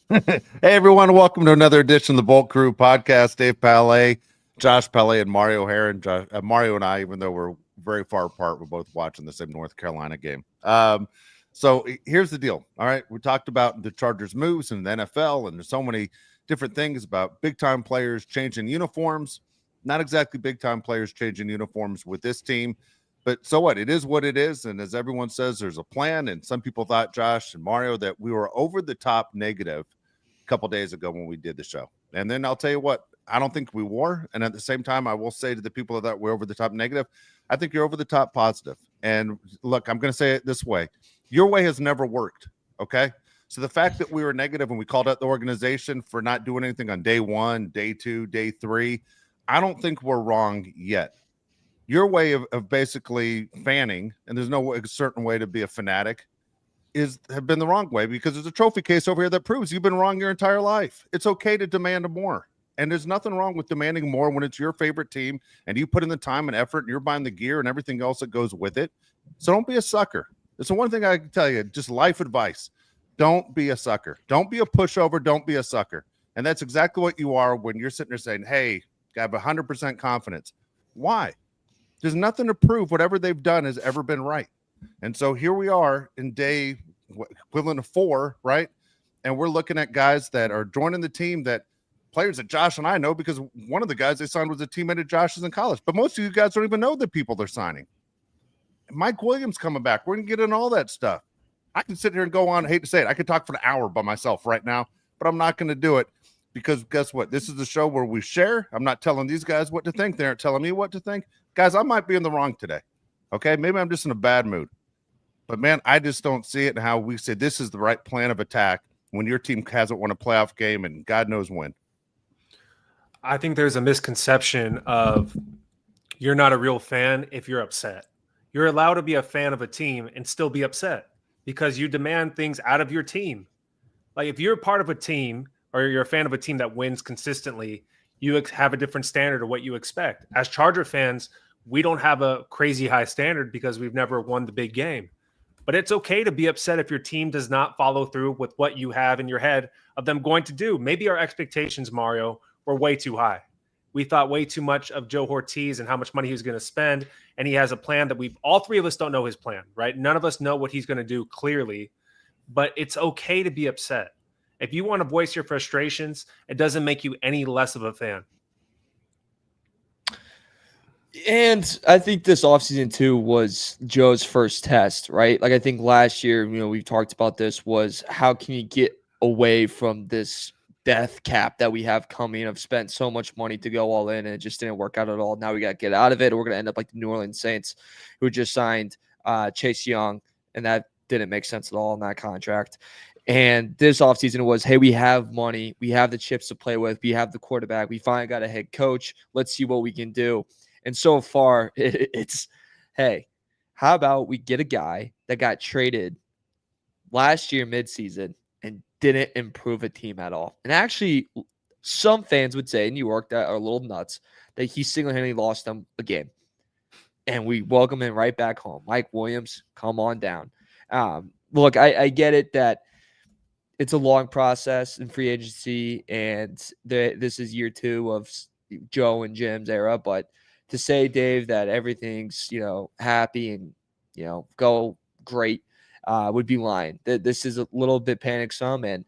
Hey, everyone. Welcome to another edition of the Bolt Crew podcast. Dave Palais, Josh Palais, and Mario Heron. Mario and I, even though we're very far apart, we're both watching the same North Carolina game. So here's the deal. All right. We talked about the Chargers moves in the NFL, and there's so many different things about big time players changing uniforms. Not exactly big time players changing uniforms with this team. But so what? It is what it is. And as everyone says, there's a plan. And some people thought, Josh and Mario, that we were over the top negative couple days ago when we did the show. And then I'll tell you what, I don't think we were. And at the same time, I will say to the people that we're over the top negative, I think you're over the top positive. And look, I'm going to say it this way. Your way has never worked. Okay. So the fact that we were negative and we called out the organization for not doing anything on day 1, day 2, day 3, I don't think we're wrong yet. Your way of basically fanning, and there's no certain way to be a fanatic, have been the wrong way, because there's a trophy case over here that proves you've been wrong your entire life. It's okay to demand more. And there's nothing wrong with demanding more when it's your favorite team and you put in the time and effort and you're buying the gear and everything else that goes with it. So don't be a sucker. It's the one thing I can tell you, just life advice. Don't be a sucker. Don't be a pushover. Don't be a sucker. And that's exactly what you are when you're sitting there saying, hey, I have 100% confidence. Why? There's nothing to prove whatever they've done has ever been right. And so here we are in day equivalent of 4, right? And we're looking at guys that are joining the team, that players that Josh and I know, because one of the guys they signed was a teammate of Josh's in college. But most of you guys don't even know the people they're signing. Mike Williams coming back. We're going to get into all that stuff. I can sit here and go on. I hate to say it. I could talk for an hour by myself right now, but I'm not going to do it, because guess what? This is the show where we share. I'm not telling these guys what to think. They aren't telling me what to think. Guys, I might be in the wrong today. Okay, maybe I'm just in a bad mood. But, man, I just don't see it in how we said this is the right plan of attack when your team hasn't won a playoff game and God knows when. I think there's a misconception of you're not a real fan if you're upset. You're allowed to be a fan of a team and still be upset because you demand things out of your team. Like if you're part of a team or you're a fan of a team that wins consistently, you have a different standard of what you expect. As Charger fans, we don't have a crazy high standard because we've never won the big game. But it's okay to be upset if your team does not follow through with what you have in your head of them going to do. Maybe our expectations, Mario, were way too high. We thought way too much of Joe Ortiz and how much money he was going to spend. And he has a plan that all 3 of us don't know his plan, right? None of us know what he's going to do clearly, but it's okay to be upset. If you want to voice your frustrations, it doesn't make you any less of a fan. And I think this offseason, too, was Joe's first test, right? Like, I think last year, we've talked about this, was how can you get away from this death cap that we have coming? I've spent so much money to go all in, and it just didn't work out at all. Now we got to get out of it, or we're going to end up like the New Orleans Saints, who just signed Chase Young, and that didn't make sense at all in that contract. And this offseason was, hey, we have money. We have the chips to play with. We have the quarterback. We finally got a head coach. Let's see what we can do. And so far, it's, hey, how about we get a guy that got traded last year midseason and didn't improve a team at all? And actually, some fans would say in New York that are a little nuts that he single-handedly lost them a game. And we welcome him right back home. Mike Williams, come on down. Look, I get it that it's a long process in free agency, and this is year 2 of Joe and Jim's era, but to say, Dave, that everything's, happy and, go great would be lying. This is a little bit panic some, and,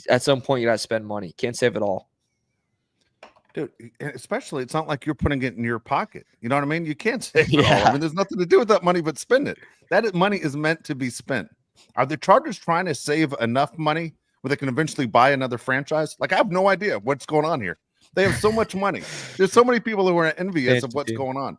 at some point you got to spend money. Can't save it all. Dude, especially it's not like you're putting it in your pocket. You know what I mean? You can't save it all. I mean, there's nothing to do with that money but spend it. That money is meant to be spent. Are the Chargers trying to save enough money where they can eventually buy another franchise? Like, I have no idea what's going on here. They have so much money. There's so many people who are envious of what's going on.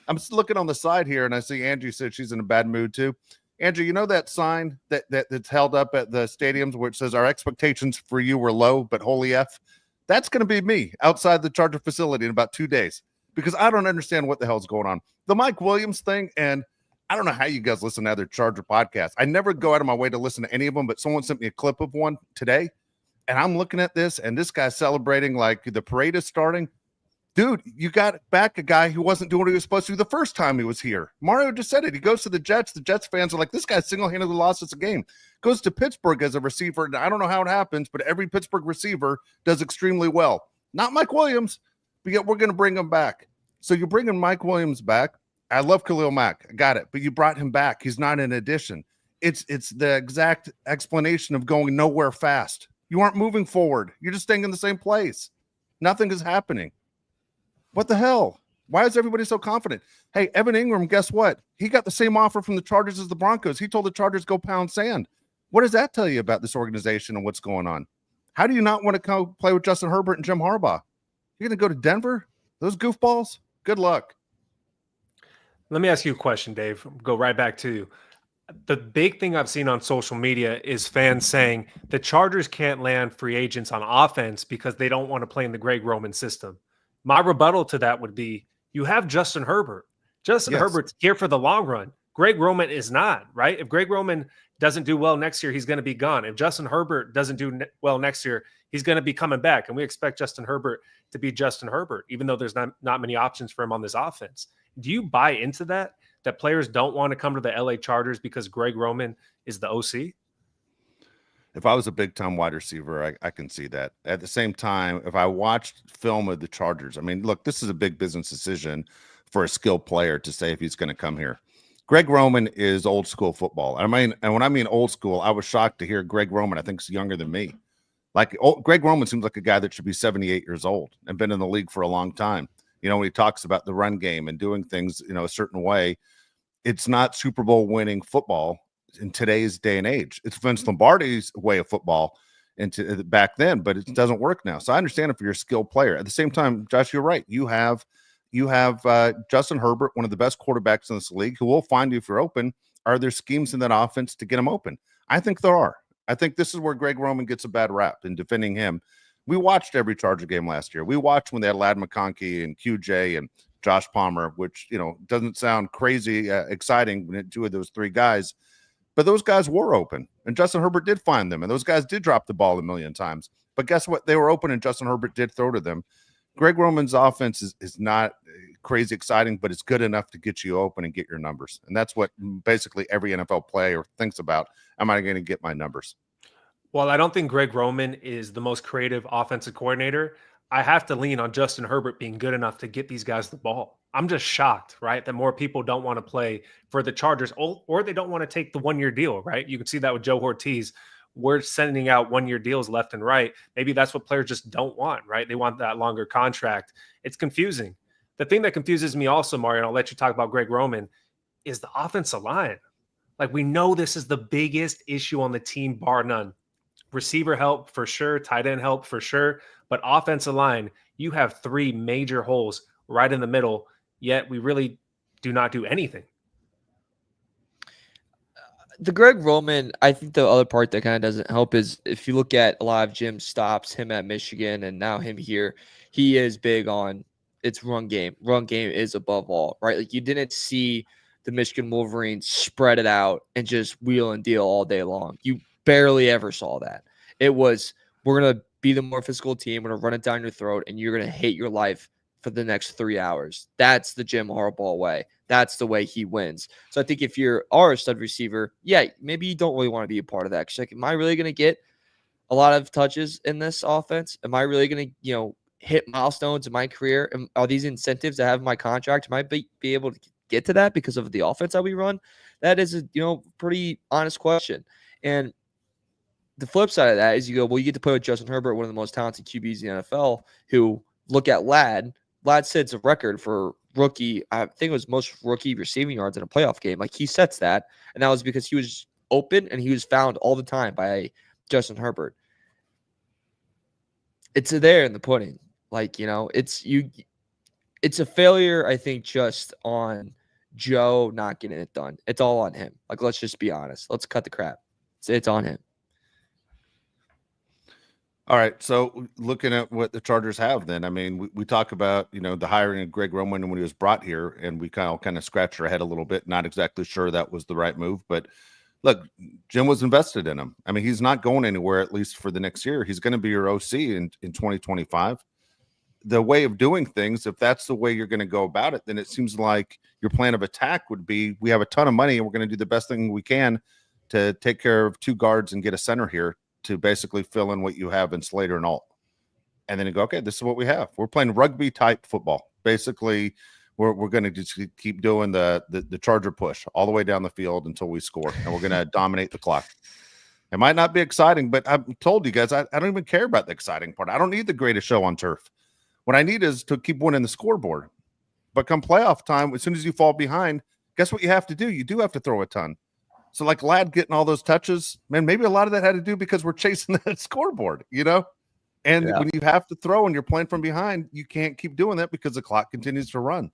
I'm just looking on the side here, and I see Angie said she's in a bad mood too. Angie, you know that sign that's held up at the stadiums where it says our expectations for you were low, but holy F? That's going to be me outside the Charger facility in about 2 days, because I don't understand what the hell's going on. The Mike Williams thing, and I don't know how you guys listen to other Charger podcasts. I never go out of my way to listen to any of them, but someone sent me a clip of one today. And I'm looking at this, and this guy's celebrating like the parade is starting. Dude, you got back a guy who wasn't doing what he was supposed to do the first time he was here. Mario just said it. He goes to the Jets. The Jets fans are like, this guy single-handedly lost us a game. Goes to Pittsburgh as a receiver. And I don't know how it happens, but every Pittsburgh receiver does extremely well. Not Mike Williams, but yet we're going to bring him back. So you're bringing Mike Williams back. I love Khalil Mack. I got it. But you brought him back. He's not an addition. It's the exact explanation of going nowhere fast. You aren't moving forward. You're just staying in the same place. Nothing is happening. What the hell? Why is everybody so confident? Hey, Evan Ingram, guess what? He got the same offer from the Chargers as the Broncos. He told the Chargers go pound sand. What does that tell you about this organization and what's going on? How do you not want to come play with Justin Herbert and Jim Harbaugh? You're going to go to Denver? Those goofballs? Good luck. Let me ask you a question, Dave. Go right back to you. The big thing I've seen on social media is fans saying the Chargers can't land free agents on offense because they don't want to play in the Greg Roman system. My rebuttal to that would be you have Justin Herbert. Justin Herbert's here for the long run. Greg Roman is not, right? If Greg Roman doesn't do well next year, he's going to be gone. If Justin Herbert doesn't do well next year, he's going to be coming back. And we expect Justin Herbert to be Justin Herbert, even though there's not many options for him on this offense. Do you buy into that players don't want to come to the LA Chargers because Greg Roman is the OC? If I was a big-time wide receiver, I can see that. At the same time, if I watched film of the Chargers, I mean, look, this is a big business decision for a skilled player to say if he's going to come here. Greg Roman is old school football. I mean, and when I mean old school, I was shocked to hear Greg Roman, I think, is younger than me. Like, Greg Roman seems like a guy that should be 78 years old and been in the league for a long time. You know, when he talks about the run game and doing things, you know, a certain way, it's not Super Bowl winning football in today's day and age. It's Vince Lombardi's way of football into back then, but it doesn't work now. So I understand if you're a skilled player. At the same time, Josh, you're right. You have Justin Herbert, one of the best quarterbacks in this league, who will find you if you're open. Are there schemes in that offense to get him open? I think there are. I think this is where Greg Roman gets a bad rap in defending him. We watched every Charger game last year. We watched when they had Ladd McConkey and QJ and Josh Palmer, which, you know, doesn't sound crazy exciting when two of those three guys. But those guys were open, and Justin Herbert did find them, and those guys did drop the ball a million times. But guess what? They were open, and Justin Herbert did throw to them. Greg Roman's offense is not crazy exciting, but it's good enough to get you open and get your numbers. And that's what basically every NFL player thinks about. Am I going to get my numbers? Well, I don't think Greg Roman is the most creative offensive coordinator. I have to lean on Justin Herbert being good enough to get these guys the ball. I'm just shocked, right, that more people don't want to play for the Chargers or they don't want to take the one-year deal, right? You can see that with Joe Ortiz. We're sending out one-year deals left and right. Maybe that's what players just don't want, right? They want that longer contract. It's confusing. The thing that confuses me also, Mario, and I'll let you talk about Greg Roman, is the offensive line. Like, we know this is the biggest issue on the team, bar none. Receiver help for sure, tight end help for sure, but offensive line, you have three major holes right in the middle, yet we really do not do anything. The Greg Roman, I think the other part that kind of doesn't help is if you look at a lot of Jim stops, him at Michigan and now him here, he is big on its run game. Run game is above all, right? Like, you didn't see the Michigan Wolverines spread it out and just wheel and deal all day long. You barely ever saw that. It was, we're going to be the more physical team. We're going to run it down your throat, and you're going to hate your life for the next 3 hours. That's the Jim Harbaugh way. That's the way he wins. So I think if you are a stud receiver, yeah, maybe you don't really want to be a part of that. Because, like, am I really going to get a lot of touches in this offense? Am I really going to, hit milestones in my career? Are these incentives I have in my contract? Am I be able to get to that because of the offense that we run? That is a pretty honest question. And the flip side of that is you go, well, you get to play with Justin Herbert, one of the most talented QBs in the NFL, who, look at Ladd. Ladd sets a record for rookie, I think it was most rookie receiving yards in a playoff game. Like, he sets that, and that was because he was open and he was found all the time by Justin Herbert. It's there in the pudding. Like, it's a failure, I think, just on Joe not getting it done. It's all on him. Like, let's just be honest. Let's cut the crap. It's on him. All right. So looking at what the Chargers have then, I mean, we talk about, the hiring of Greg Roman when he was brought here, and we kind of scratched our head a little bit, not exactly sure that was the right move. But look, Jim was invested in him. I mean, he's not going anywhere, at least for the next year. He's going to be your OC in 2025. the way of doing things, if that's the way you're going to go about it, then it seems like your plan of attack would be, we have a ton of money and we're going to do the best thing we can to take care of 2 guards and get a center here to basically fill in what you have in Slater and Alt. And then you go, okay, this is what we have. We're playing rugby type football. Basically, we're going to just keep doing the Charger push all the way down the field until we score, and we're going to dominate the clock. It might not be exciting, but I've told you guys, I don't even care about the exciting part. I don't need the greatest show on turf. What I need is to keep winning the scoreboard. But come playoff time, as soon as you fall behind, guess what you have to do? You do have to throw a ton. So like Ladd getting all those touches, man, maybe a lot of that had to do because we're chasing that scoreboard, you know? And when you have to throw and you're playing from behind, you can't keep doing that because the clock continues to run.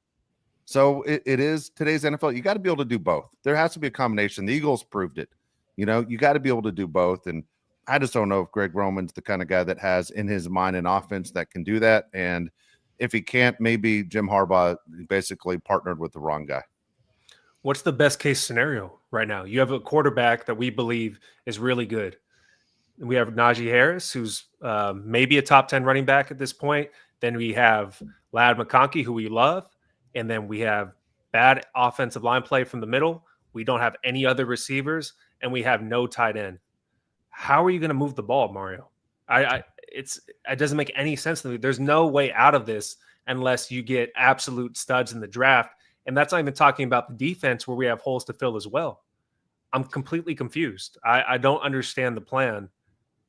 So it is today's NFL. You got to be able to do both. There has to be a combination. The Eagles proved it. You know, you got to be able to do both. And I just don't know if Greg Roman's the kind of guy that has in his mind an offense that can do that. And if he can't, maybe Jim Harbaugh basically partnered with the wrong guy. What's the best case scenario right now? You have a quarterback that we believe is really good. We have Najee Harris, who's maybe a top 10 running back at this point. Then we have Ladd McConkey, who we love. And then we have bad offensive line play from the middle. We don't have any other receivers, and we have no tight end. How are you going to move the ball, Mario? It doesn't make any sense to me. There's no way out of this unless you get absolute studs in the draft. And that's not even talking about the defense where we have holes to fill as well. I'm completely confused. I don't understand the plan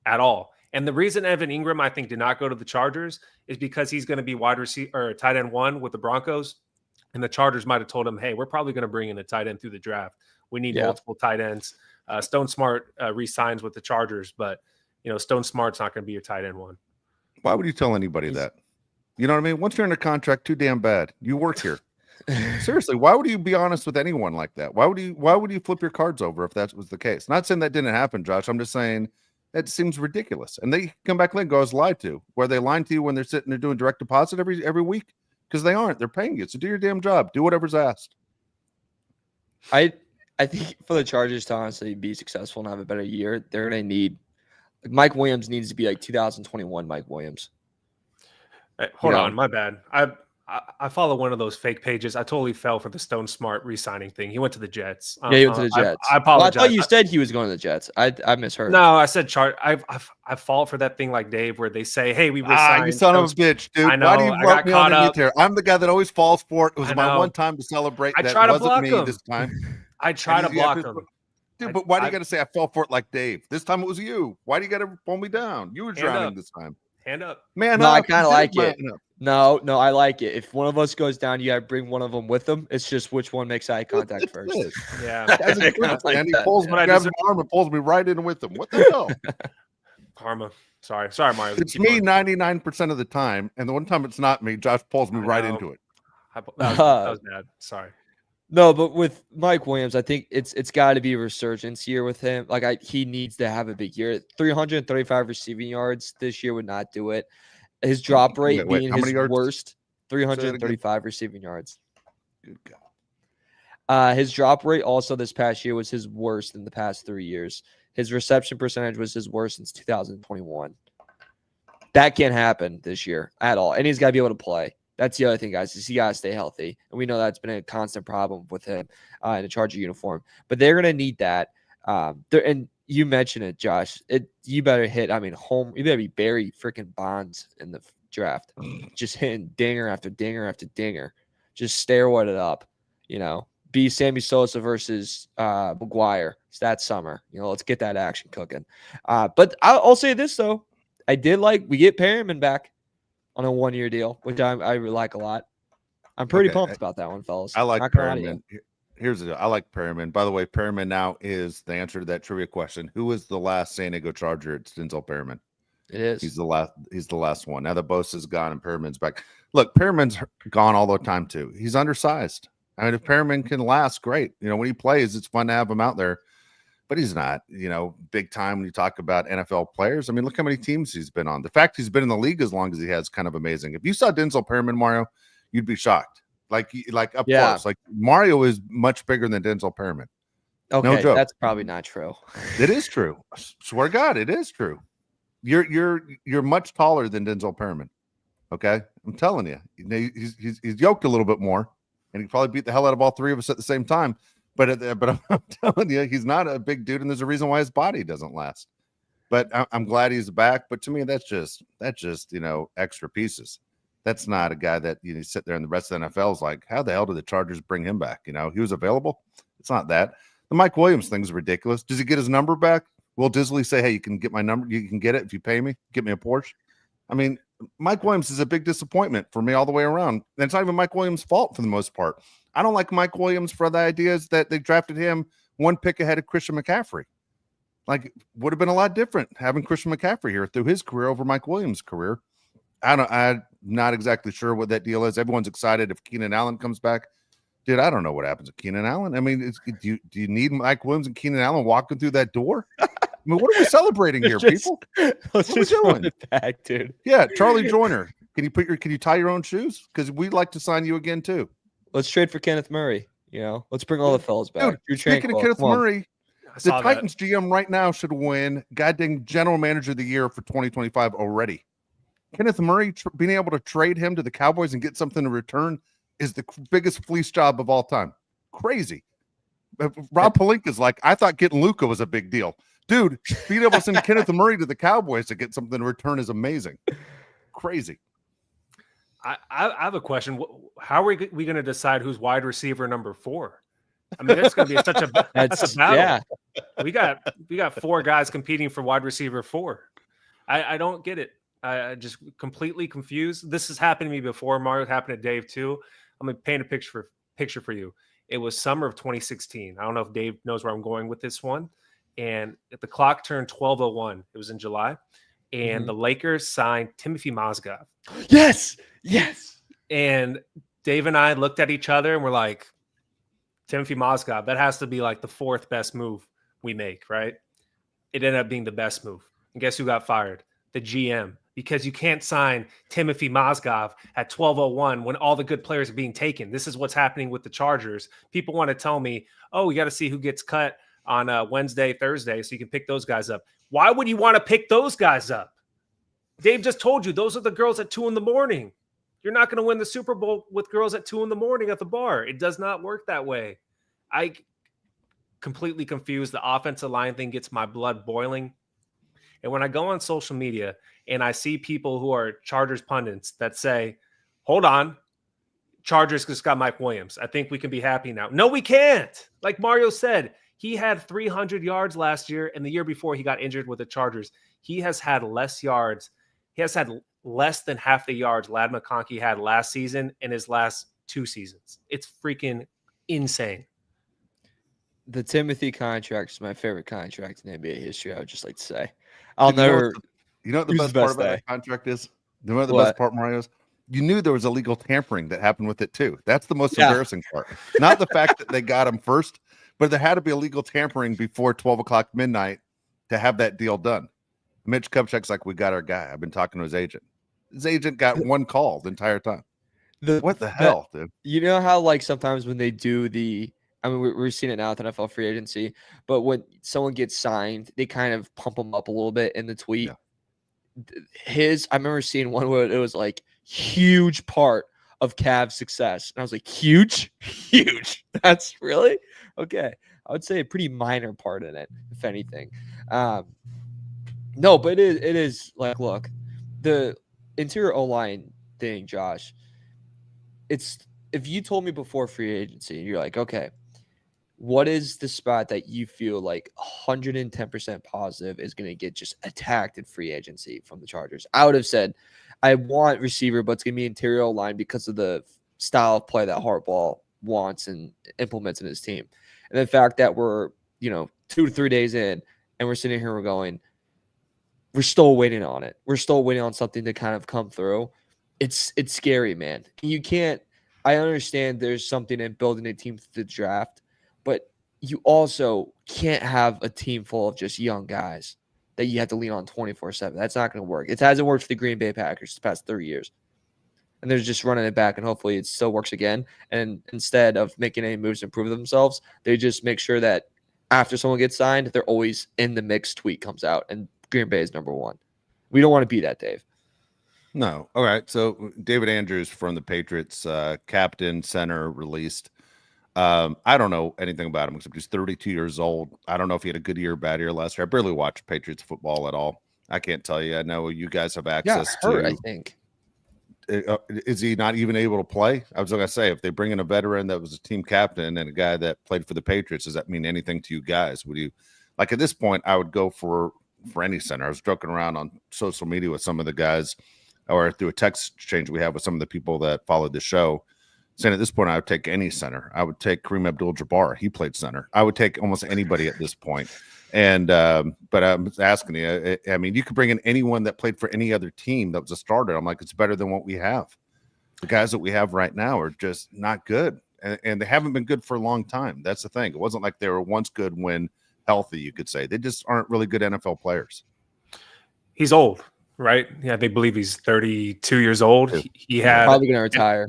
at all. And the reason Evan Ingram, I think, did not go to the Chargers is because he's going to be wide receiver or tight end 1 with the Broncos. And the Chargers might have told him, hey, we're probably going to bring in a tight end through the draft. We need multiple tight ends. Stone Smart re-signs with the Chargers, but Stone Smart's not going to be your tight end 1. Why would you tell anybody that? You know what I mean? Once you're in a contract, too damn bad. You work here. Seriously, why would you be honest with anyone like that? Why would you flip your cards over if that was the case? Not saying that didn't happen, Josh. I'm just saying it seems ridiculous. And they come back and go, I was lied to. Where they lying to you when they're sitting there doing direct deposit every week? Because they aren't. They're paying you. So do your damn job. Do whatever's asked. I think for the Chargers to honestly be successful and have a better year, they're going to need Mike Williams needs to be like 2021 Mike Williams. Hey, hold on, my bad. I follow one of those fake pages. I totally fell for the Stone Smart re-signing thing. He went to the Jets. Yeah, he went to the Jets. I apologize. Well, I thought you said he was going to the Jets. I misheard. No, I said I fall for that thing like Dave where they say, hey, we re-signed. You son of a bitch, dude. I know. Why do you I got caught up. Here? I'm the guy that always falls for it. It was my one time to celebrate. I try to block him. This time. I try to block him. Dude, but why do you got to say I fell for it like Dave? This time it was you. Why do you got to pull me down? You were drowning this time. Hand up. Man, no, I kind of like it. No, I like it. If one of us goes down, you got to bring one of them with them. It's just which one makes eye contact first. Yeah. And he pulls me, grabs my arm and pulls me right in with him. What the hell? Karma. Sorry, Mario. It's me 99% of the time. And the one time it's not me, Josh pulls me right into it. That was bad. Sorry. No, but with Mike Williams, I think it's got to be a resurgence year with him. Like he needs to have a big year. 335 receiving yards this year would not do it. His drop rate being his worst, 335 receiving yards. Good God. His drop rate also this past year was his worst in the past 3 years. His reception percentage was his worst since 2021. That can't happen this year at all. And he's got to be able to play. That's the other thing, guys, is he got to stay healthy. And we know that's been a constant problem with him in a Charger uniform. But they're going to need that. And you mentioned it, Josh. You better hit, home. You better be Barry freaking Bonds in the draft. Just hitting dinger after dinger after dinger. Just steroid it up. Be Sammy Sosa versus McGuire. It's that summer. Let's get that action cooking. But I'll say this, though. I did we get Perriman back on a 1-year deal, which I like a lot. I'm pretty pumped about that one, fellas. I like Perriman. Here's the deal. I like Perriman. By the way, Perriman now is the answer to that trivia question. Who was the last San Diego Charger? It's Denzel Perriman. It is. He's the last one. Now that Bosa's gone and Perriman's back. Look, Perriman's gone all the time too. He's undersized. If Perriman can last, great. When he plays, it's fun to have him out there. But he's not, big time when you talk about NFL players. Look how many teams he's been on. The fact he's been in the league as long as he has is kind of amazing. If you saw Denzel Perriman, Mario, you'd be shocked. Like up close. Like Mario is much bigger than Denzel Perriman. Okay, no joke. That's probably not true. It is true. I swear to God, it is true. You're much taller than Denzel Perriman. Okay, I'm telling you, he's yoked a little bit more, and he probably beat the hell out of all three of us at the same time. But I'm telling you, he's not a big dude, and there's a reason why his body doesn't last. But I'm glad he's back. But to me, that's just extra pieces. That's not a guy that sit there and the rest of the NFL is like, how the hell did the Chargers bring him back? He was available. It's not that. The Mike Williams thing's ridiculous. Does he get his number back? Will Disley say, hey, you can get my number, you can get it if you pay me, get me a Porsche? I mean, Mike Williams is a big disappointment for me all the way around. And it's not even Mike Williams' fault for the most part. I don't like Mike Williams for the ideas that they drafted him one pick ahead of Christian McCaffrey. Like, would have been a lot different having Christian McCaffrey here through his career over Mike Williams' career. I'm not exactly sure what that deal is. Everyone's excited if Keenan Allen comes back. Dude, I don't know what happens to Keenan Allen. I mean, do you need Mike Williams and Keenan Allen walking through that door? I mean, what are we celebrating here, people? Let's just run it back, dude. Yeah, Charlie Joyner. Can you tie your own shoes? Because we'd like to sign you again too. Let's trade for Kenneth Murray. Let's bring all the fellas back. Dude, speaking of Kenneth Murray, the Titans GM right now should win goddamn General Manager of the Year for 2025 already. Kenneth Murray, being able to trade him to the Cowboys and get something in return is the biggest fleece job of all time. Crazy. Rob Pelinka's like, I thought getting Luka was a big deal. Dude, being able to send Kenneth Murray to the Cowboys to get something in return is amazing. Crazy. I have a question. How are we going to decide who's wide receiver number 4? I mean, that's going to be such a that's a battle. Yeah. We got 4 guys competing for wide receiver 4. I don't get it. I just completely confused. This has happened to me before, Mario. It happened to Dave too. I'm going to paint a picture for you. It was summer of 2016. I don't know if Dave knows where I'm going with this one. And the clock turned 12:01. It was in July. And the Lakers signed Timothy Mozgov. Yes. And Dave and I looked at each other and we're like, Timothy Mozgov, that has to be like the 4th best move we make, right? It ended up being the best move. And guess who got fired? The GM. Because you can't sign Timothy Mozgov at 12:01 when all the good players are being taken. This is what's happening with the Chargers. People want to tell me, oh, we got to see who gets cut on Wednesday, Thursday, so you can pick those guys up. Why would you want to pick those guys up? Dave just told you those are the girls at 2 a.m. You're not going to win the Super Bowl with girls at 2 a.m. at the bar. It does not work that way. I completely confused. The offensive line thing gets my blood boiling. And when I go on social media and I see people who are Chargers pundits that say, hold on, Chargers just got Mike Williams. I think we can be happy now. No, we can't. Like Mario said, he had 300 yards last year, and the year before he got injured with the Chargers. He has had less yards. He has had less than half the yards Ladd McConkey had last season in his last 2 seasons. It's freaking insane. The Timothy contract is my favorite contract in NBA history, I would just like to say. I'll never. You know what the best part about that contract is? You know what the best part, Mario, is? You knew there was illegal tampering that happened with it too. That's the most embarrassing part. Not the fact that they got him first, but there had to be illegal tampering before 12 o'clock midnight to have that deal done. Mitch Kupchak's like, we got our guy. I've been talking to his agent. His agent got one call the entire time. What the hell, dude? You know how like sometimes when they do we're seeing it now with NFL free agency, but when someone gets signed, they kind of pump them up a little bit in the tweet. Yeah. I remember seeing one where it was like huge part of Cavs' success. And I was like, huge? That's really? Okay. I would say a pretty minor part in it, if anything. No, but it is like, look, the interior O-line thing, Josh, if you told me before free agency, you're like, okay, what is the spot that you feel like 110% positive is going to get just attacked in free agency from the Chargers? I would have said, I want receiver, but it's going to be interior line because of the style of play that Harbaugh wants and implements in his team. And the fact that we're, 2 to 3 days in and we're sitting here, we're still waiting on it. We're still waiting on something to kind of come through. It's scary, man. I understand there's something in building a team to the draft, but you also can't have a team full of just young guys that you have to lean on 24/7. That's not going to work. It hasn't worked for the Green Bay Packers the past 3 years. And they're just running it back, and hopefully it still works again. And instead of making any moves to improve themselves, they just make sure that after someone gets signed, they're always in the mix tweet comes out, and Green Bay is number 1. We don't want to be that, Dave. No. All right. So David Andrews from the Patriots, captain, center, released. I don't know anything about him except he's 32 years old. I don't know if he had a good year or bad year last year. I barely watch Patriots football at all. I can't tell you. I know you guys have access hurt, I to. think. Is he not even able to play? I was going to say, if they bring in a veteran that was a team captain and a guy that played for the Patriots, does that mean anything to you guys? Would you, like, at this point, I would go for any center. I was joking around on social media with some of the guys, or through a text exchange we have with some of the people that followed the show, saying at this point I would take any center. I would take Kareem Abdul-Jabbar. He played center. I would take almost anybody at this point. And but I'm asking you, I mean, you could bring in anyone that played for any other team that was a starter. I'm like, it's better than what we have. The guys that we have right now are just not good, and they haven't been good for a long time. That's the thing. It wasn't like they were once good when healthy, you could say. They just aren't really good NFL players. He's old, right? Yeah, they believe he's 32 years old. He had probably going to retire.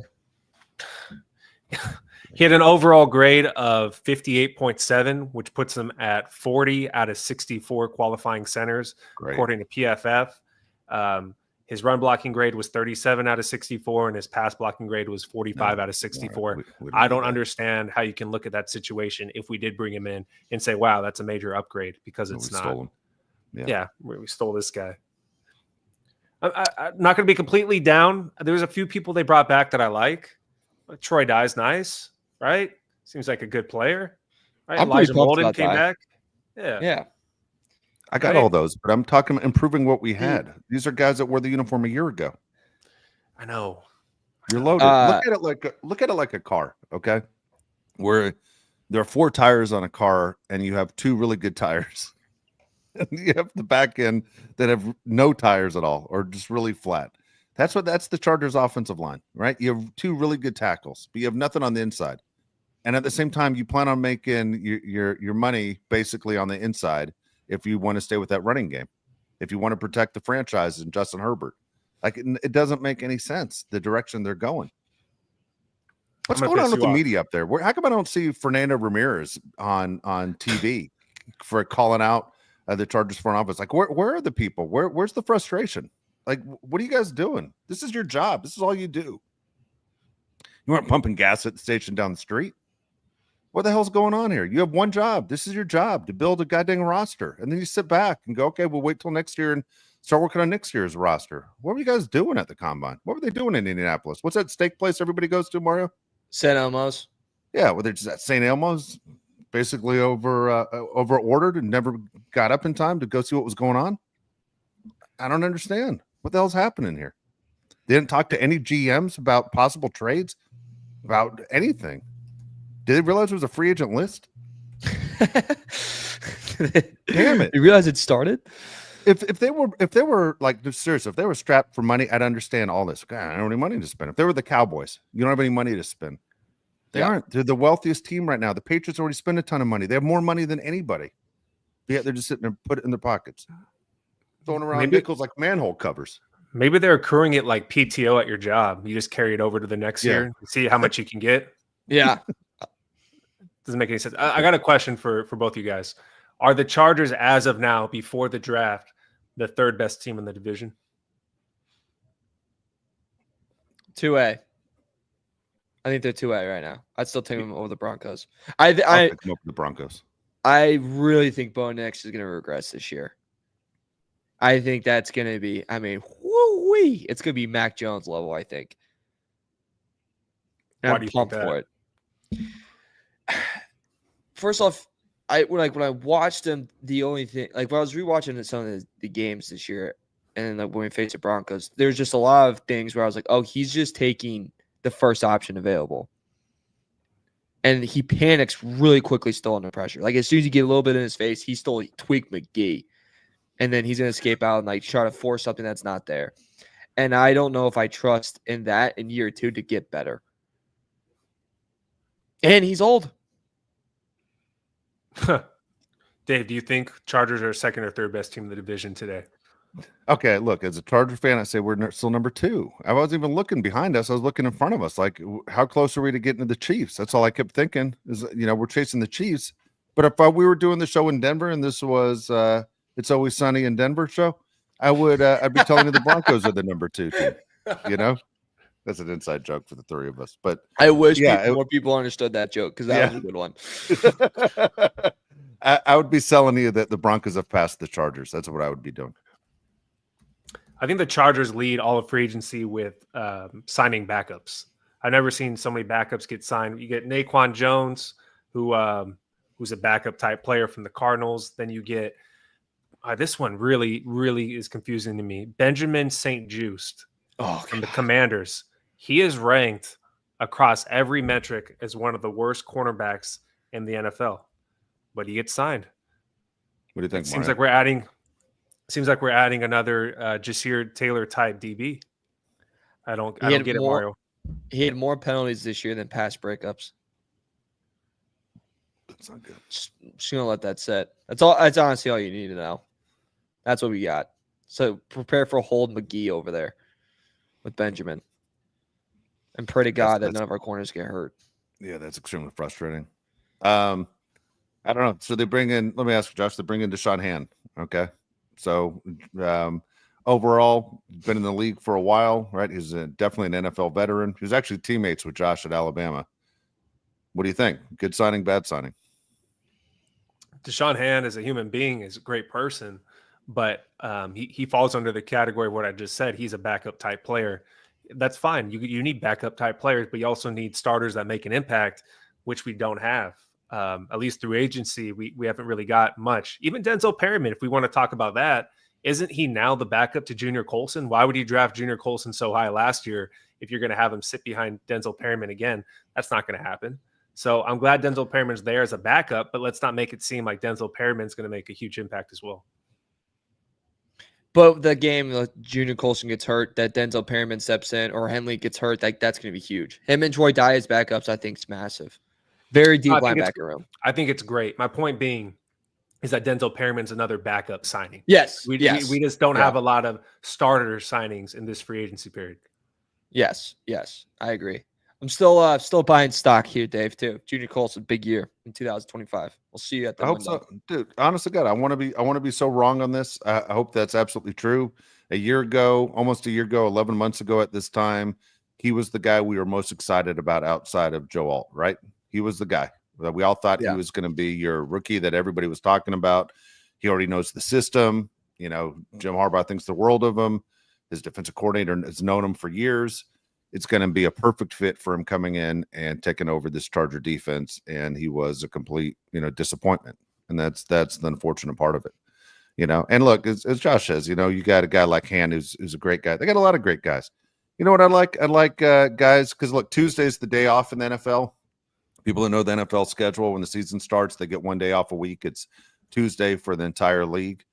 He had an overall grade of 58.7, which puts him at 40 out of 64 qualifying centers, according to PFF. His run blocking grade was 37 out of 64, and his pass blocking grade was 45 out of 64. I don't understand how you can look at that situation if we did bring him in and say, wow, that's a major upgrade, because it's not. Stole him. Yeah, we stole this guy. I'm not going to be completely down. There's a few people they brought back that I like. Troy Dye's nice, right? Seems like a good player. Right? Elijah Molden came back. Yeah. I got all those, but I'm talking improving what we had. These are guys that wore the uniform a year ago. I know. You're loaded. Look at it like a car, okay? Where there are 4 tires on a car, and you have 2 really good tires. And you have the back end that have no tires at all, or just really flat. That's the Chargers offensive line, right? You have 2 really good tackles, but you have nothing on the inside. And at the same time, you plan on making your money basically on the inside if you want to stay with that running game, if you want to protect the franchise and Justin Herbert. Like, it doesn't make any sense, the direction they're going. What's going on with the media up there? How come I don't see Fernando Ramirez on TV for calling out the Chargers front office? Like, where are the people? Where's the frustration? Like, what are you guys doing? This is your job. This is all you do. You weren't pumping gas at the station down the street. What the hell's going on here? You have one job. This is your job, to build a goddamn roster. And then you sit back and go, okay, we'll wait till next year and start working on next year's roster. What were you guys doing at the combine? What were they doing in Indianapolis? What's that steak place everybody goes to, Mario? St. Elmo's. Yeah, well, they're just at St. Elmo's, basically over ordered and never got up in time to go see what was going on. I don't understand. What the hell's happening here? They didn't talk to any GMs about possible trades, about anything. Did they realize there was a free agent list? Damn it! You realize it started? If they were like, seriously, if they were strapped for money, I'd understand all this. God, I don't have any money to spend. If they were the Cowboys, you don't have any money to spend. They aren't. They're the wealthiest team right now. The Patriots already spend a ton of money. They have more money than anybody. But yet they're just sitting there, put it in their pockets, throwing around nickels like manhole covers. Maybe they're accruing it like PTO at your job. You just carry it over to the next year and see how much you can get. Yeah. Doesn't make any sense. I got a question for both you guys. Are the Chargers, as of now, before the draft, the 3rd best team in the division? 2A. I think they're 2A right now. I'd still take them over the Broncos. I'll pick them over the Broncos. I really think Bo Nix is going to regress this year. I think that's going to be, woo-wee. It's going to be Mac Jones level, I think. Why do you think that? For it. First off, when I watched them, the only thing, like when I was rewatching some of the games this year, and then when we faced the Broncos, there's just a lot of things where I was like, oh, he's just taking the first option available. And he panics really quickly still under pressure. Like, as soon as you get a little bit in his face, he's still tweak McGee. And then he's going to escape out and like try to force something that's not there. And I don't know if I trust in that in year 2 to get better. And he's old. Dave, do you think Chargers are 2nd or 3rd best team in the division today? Okay, look, as a Charger fan, I say we're still number 2. I wasn't even looking behind us. I was looking in front of us. Like, how close are we to getting to the Chiefs? That's all I kept thinking is, we're chasing the Chiefs. But if we were doing the show in Denver and this was It's Always Sunny in Denver show, I'd be telling you the Broncos are the number 2 team. You know, that's an inside joke for the three of us. But I wish yeah, more people understood that joke because that was a good one. I would be selling you that the Broncos have passed the Chargers. That's what I would be doing. I think the Chargers lead all of free agency with signing backups. I've never seen so many backups get signed. You get Naquan Jones, who's a backup type player from the Cardinals. Then you get this one really, really is confusing to me. Benjamin St. Juste from the Commanders. He is ranked across every metric as one of the worst cornerbacks in the NFL, but he gets signed. What do you think? It seems like we're adding another Jasir Taylor type DB. I don't get it, Mario. He had more penalties this year than pass breakups. That's not good. Just gonna let that sit. That's all. That's honestly all you need to know. That's what we got. So prepare for Hold McGee over there with Benjamin, and pray to God that none of our corners get hurt. Yeah, that's extremely frustrating. I don't know. So they bring in. Let me ask you, Josh. They bring in Deshaun Hand. Okay. So overall, been in the league for a while, right? He's definitely an NFL veteran. He was actually teammates with Josh at Alabama. What do you think? Good signing, bad signing? Deshaun Hand as a human being is a great person, but he falls under the category of what I just said. He's a backup type player. That's fine. You need backup type players, but you also need starters that make an impact, which we don't have. At least through agency, we haven't really got much. Even Denzel Perryman, if we want to talk about that, isn't he now the backup to Junior Colson? Why would you draft Junior Colson so high last year if you're going to have him sit behind Denzel Perryman again? That's not going to happen. So I'm glad Denzel Perryman's there as a backup, but let's not make it seem like Denzel Perryman's going to make a huge impact as well. But the game Junior Colson gets hurt, that Denzel Perryman steps in, or Henley gets hurt, that's going to be huge. Him and Troy Dye as backups, I think, is massive. Very deep linebacker room. I think it's great. My point being is that Denzel Perryman's another backup signing. Yes. We just don't have a lot of starter signings in this free agency period. Yes. I agree. I'm still buying stock here, Dave, too. Junior Colson, big year in 2025. We'll see you at the window. Hope so. Dude, honest to God, I want to be so wrong on this. I hope that's absolutely true. Almost a year ago, 11 months ago at this time, he was the guy we were most excited about outside of Joe Alt, right? He was the guy that we all thought he was going to be your rookie that everybody was talking about. He already knows the system. Jim Harbaugh thinks the world of him. His defensive coordinator has known him for years. It's going to be a perfect fit for him coming in and taking over this Charger defense. And he was a complete, disappointment. And that's the unfortunate part of it, And look, as Josh says, you got a guy like Hand who's a great guy. They got a lot of great guys. You know what I like? I like guys because, look, Tuesday's the day off in the NFL. People who know the NFL schedule, when the season starts, they get one day off a week. It's Tuesday for the entire league.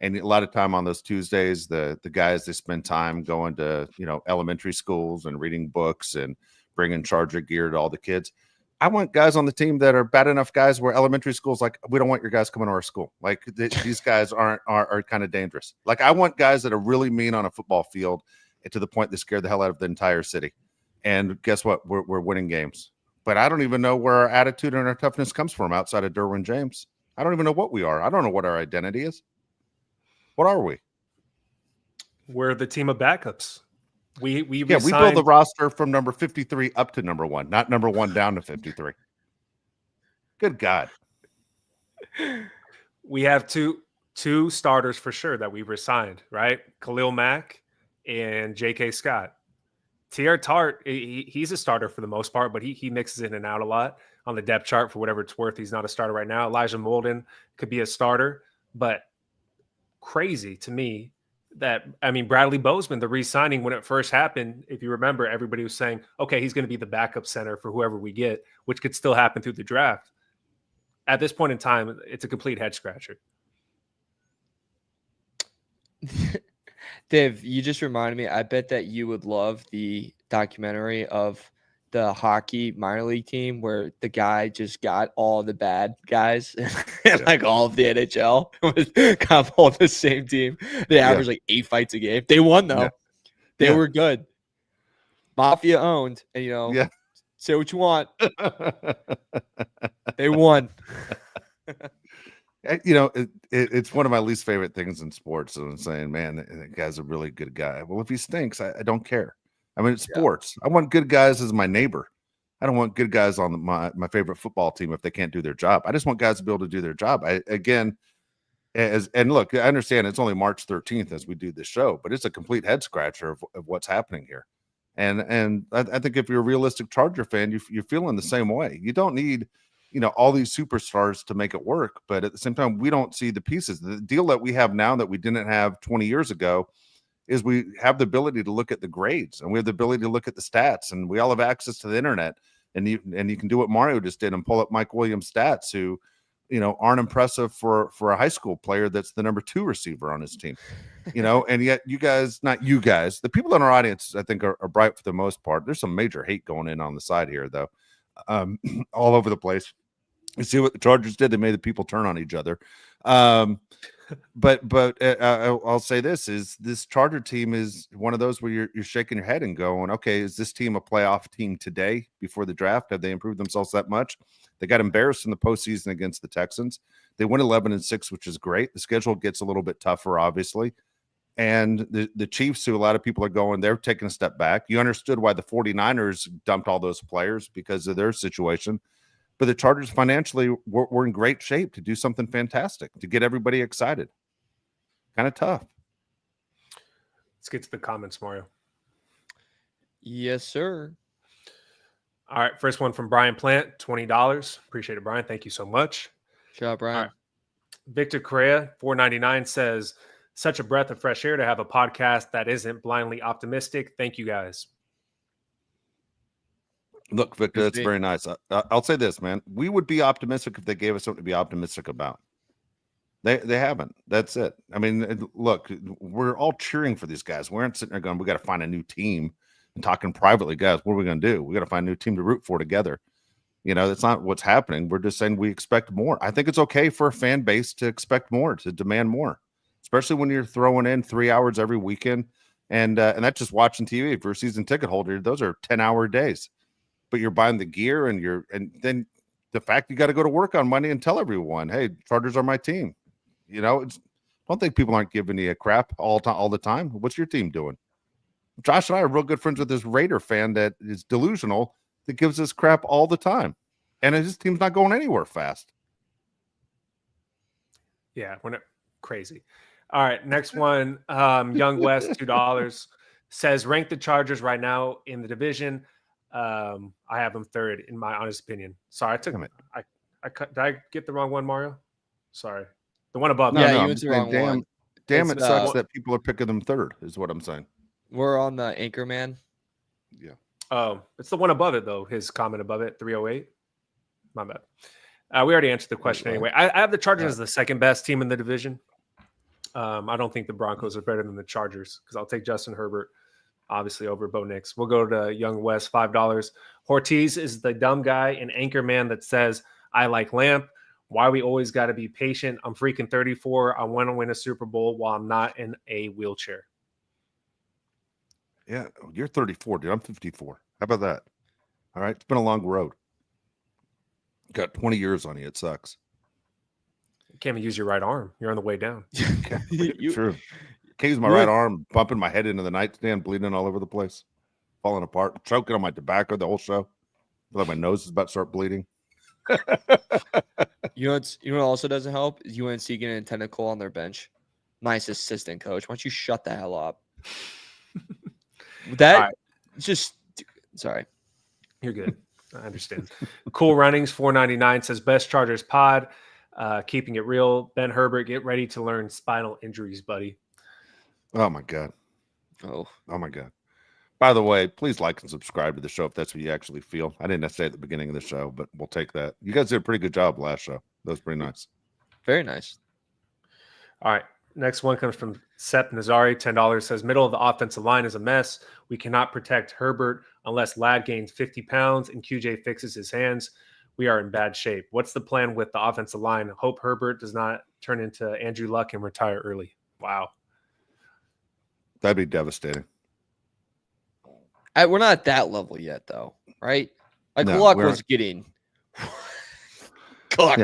And a lot of time on those Tuesdays, the guys, they spend time going to, elementary schools and reading books and bringing Charger gear to all the kids. I want guys on the team that are bad enough guys where elementary schools like, we don't want your guys coming to our school. Like these guys are kind of dangerous. Like I want guys that are really mean on a football field and to the point they scare the hell out of the entire city. And guess what? We're winning games. But I don't even know where our attitude and our toughness comes from outside of Derwin James. I don't even know what we are. I don't know what our identity is. What are we? We're the team of backups. We build the roster from number 53 up to number 1, not number 1 down to 53. Good God. We have two starters for sure that we've resigned, right? Khalil Mack and J.K. Scott. T.R. Tart, he's a starter for the most part, but he mixes in and out a lot on the depth chart for whatever it's worth. He's not a starter right now. Elijah Molden could be a starter, but crazy to me Bradley Bozeman, the re-signing when it first happened, if you remember, everybody was saying, okay, he's going to be the backup center for whoever we get, which could still happen through the draft. At this point in time, it's a complete head scratcher. Dave, you just reminded me, I bet that you would love the documentary of the hockey minor league team where the guy just got all the bad guys and like all of the NHL was kind of all the same team. They averaged like 8 fights a game. They won though. They were good. Mafia owned, and say what you want. They won. It's one of my least favorite things in sports. And I'm saying, man, that guy's a really good guy. Well, if he stinks, I don't care. I mean, it's sports. I want good guys as my neighbor. I don't want good guys on my favorite football team if they can't do their job. I just want guys to be able to do their job. And look, I understand it's only March 13th as we do this show, but it's a complete head scratcher of what's happening here. And I think if you're a realistic Charger fan, you're feeling the same way. You don't need all these superstars to make it work, but at the same time, we don't see the pieces. The deal that we have now that we didn't have 20 years ago is we have the ability to look at the grades, and we have the ability to look at the stats, and we all have access to the internet, and you can do what Mario just did and pull up Mike Williams stats, who aren't impressive for a high school player that's the number 2 receiver on his team. And yet the people in our audience, I think, are bright for the most part. There's some major hate going in on the side here, though, all over the place. You see what the Chargers did? They made the people turn on each other. But I'll say this Charger team is one of those where you're shaking your head and going, okay, is this team a playoff team today before the draft? Have they improved themselves that much? They got embarrassed in the postseason against the Texans. They went 11-6, which is great. The schedule gets a little bit tougher, obviously. And the Chiefs, who a lot of people are going, they're taking a step back. You understood why the 49ers dumped all those players because of their situation. But the Chargers financially were in great shape to do something fantastic, to get everybody excited. Kind of tough. Let's get to the comments, Mario. Yes, sir. All right. First one from Brian Plant, $20. Appreciate it, Brian. Thank you so much. Shout out, Brian. Right. Victor Correa, $4.99 says, such a breath of fresh air to have a podcast that isn't blindly optimistic. Thank you, guys. Look, Victor, that's very nice. I'll say this, man. We would be optimistic if they gave us something to be optimistic about. They haven't. That's it. I mean, look, we're all cheering for these guys. We aren't sitting there going, we got to find a new team and talking privately, guys, what are we going to do? We got to find a new team to root for together. That's not what's happening. We're just saying we expect more. I think it's okay for a fan base to expect more, to demand more, especially when you're throwing in 3 hours every weekend. And that's just watching TV. If you're a season ticket holder, those are 10-hour days. But you're buying the gear and then the fact you got to go to work on Monday and tell everyone, hey, Chargers are my team. Don't think people aren't giving you a crap all the time. What's your team doing? Josh and I are real good friends with this Raider fan that is delusional, that gives us crap all the time. And his team's not going anywhere fast. Yeah, we're not crazy. All right, next one. Young West, $2 says, rank the Chargers right now in the division. I have them third, in my honest opinion. Sorry, I took them. Did I get the wrong one, Mario? Sorry, the one above. No, you went the wrong one. Damn, it sucks that people are picking them third. Is what I'm saying. We're on the Anchorman. Yeah. Oh, it's the one above it though. His comment above it, 308. My bad. We already answered the question anyway. I have the Chargers as the second best team in the division. I don't think the Broncos are better than the Chargers because I'll take Justin Herbert, obviously, over Bo Nix. We'll go to Young West, $5. Ortiz is the dumb guy in Anchorman that says, I like Lamp. Why we always got to be patient. I'm freaking 34. I want to win a Super Bowl while I'm not in a wheelchair. Yeah, you're 34, dude. I'm 54. How about that? All right. It's been a long road. Got 20 years on you. It sucks. You can't even use your right arm. You're on the way down. True. Can't use my right arm, bumping my head into the nightstand, bleeding all over the place, falling apart, choking on my tobacco the whole show. I feel like my nose is about to start bleeding. You know what also doesn't help is UNC getting a technical on their bench. Nice assistant coach. Why don't you shut the hell up? Just sorry. You're good. I understand. Cool Runnings, $4.99 says best Chargers pod. Keeping it real. Ben Herbert, get ready to learn spinal injuries, buddy. Oh my God. Oh my God. By the way, please like and subscribe to the show if that's what you actually feel. I didn't have to say at the beginning of the show, but we'll take that. You guys did a pretty good job last show. That was pretty nice. Very nice. All right. Next one comes from Sep Nazari, $10, says middle of the offensive line is a mess. We cannot protect Herbert unless Ladd gains 50 pounds and QJ fixes his hands. We are in bad shape. What's the plan with the offensive line? Hope Herbert does not turn into Andrew Luck and retire early. Wow. That'd be devastating. We're not at that level yet, though, right? Like No, Luck was getting cooked.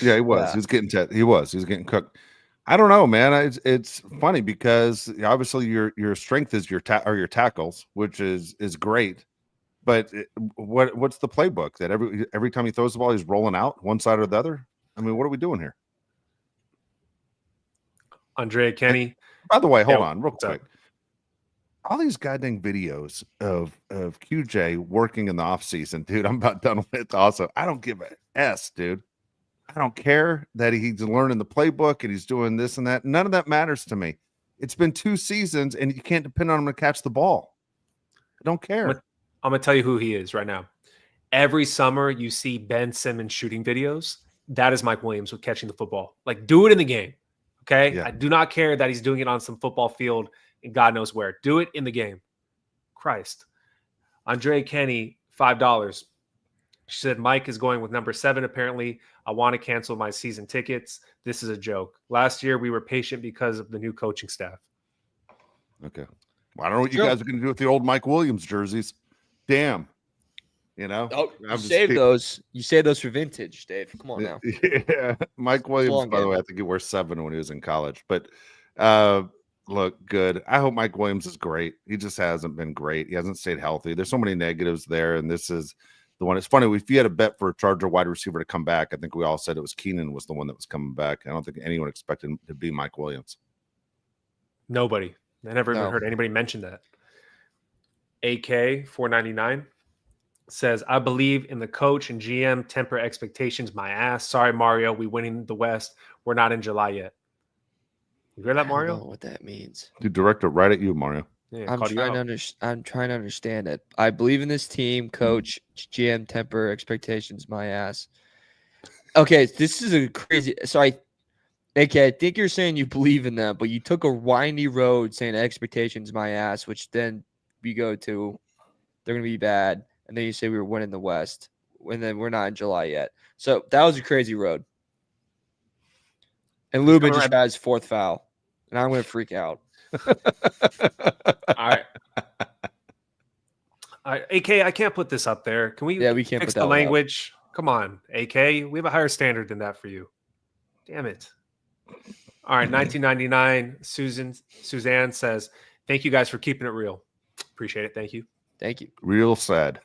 Yeah, he was. He was getting he was getting cooked. I don't know, man. It's funny because obviously your strength is your tackles, which is great. But what's the playbook that every time he throws the ball, he's rolling out one side or the other? I mean, what are we doing here? Andrea Kenny. And, by the way, hold on real quick. Up? All these goddamn videos of QJ working in the offseason, dude, I'm about done with. Also, I don't give a S, dude. I don't care that he's learning the playbook and he's doing this and that. None of that matters to me. It's been 2 seasons and you can't depend on him to catch the ball. I don't care. I'm going to tell you who he is right now. Every summer you see Ben Simmons shooting videos. That is Mike Williams with catching the football. Like, do it in the game. Okay? Yeah. I do not care that he's doing it on some football field and God knows where. Do it in the game. Christ. Andrea Kenny, $5. She said, Mike is going with number 7. Apparently, I want to cancel my season tickets. This is a joke. Last year, we were patient because of the new coaching staff. Okay. Well, I don't know what you guys are going to do with the old Mike Williams jerseys. Damn. You know? Oh, you save those. You save those for vintage, Dave. Come on now. Yeah. Mike Williams, by the way, I think he wore 7 when he was in college. But look, good. I hope Mike Williams is great. He just hasn't been great. He hasn't stayed healthy. There's so many negatives there, and this is the one. It's funny. If you had a bet for a Charger wide receiver to come back, I think we all said it was Keenan was the one that was coming back. I don't think anyone expected him to be Mike Williams. Nobody. I never even heard anybody mention that. AK 499 says, I believe in the coach and GM. Temper expectations, my ass. Sorry, Mario. We winning the West. We're not in July yet. You hear that, Mario? I don't know what that means. Dude, direct it right at you, Mario. Yeah, I'm trying to understand it. I believe in this team, coach, GM, temper, expectations, my ass. Okay, this is a crazy. Sorry, AK, I think you're saying you believe in them, but you took a windy road saying expectations, my ass, which then we go to they're gonna be bad, and then you say we were winning the West, and then we're not in July yet. So that was a crazy road. And Lubin just got his 4th foul, and I'm gonna freak out. All right. AK, I can't put this up there. Can we? Yeah, we can't fix put that the language. Come on, AK. We have a higher standard than that for you. Damn it. All right, 1999. Suzanne says, "Thank you guys for keeping it real. Appreciate it. Thank you. Thank you. Real sad."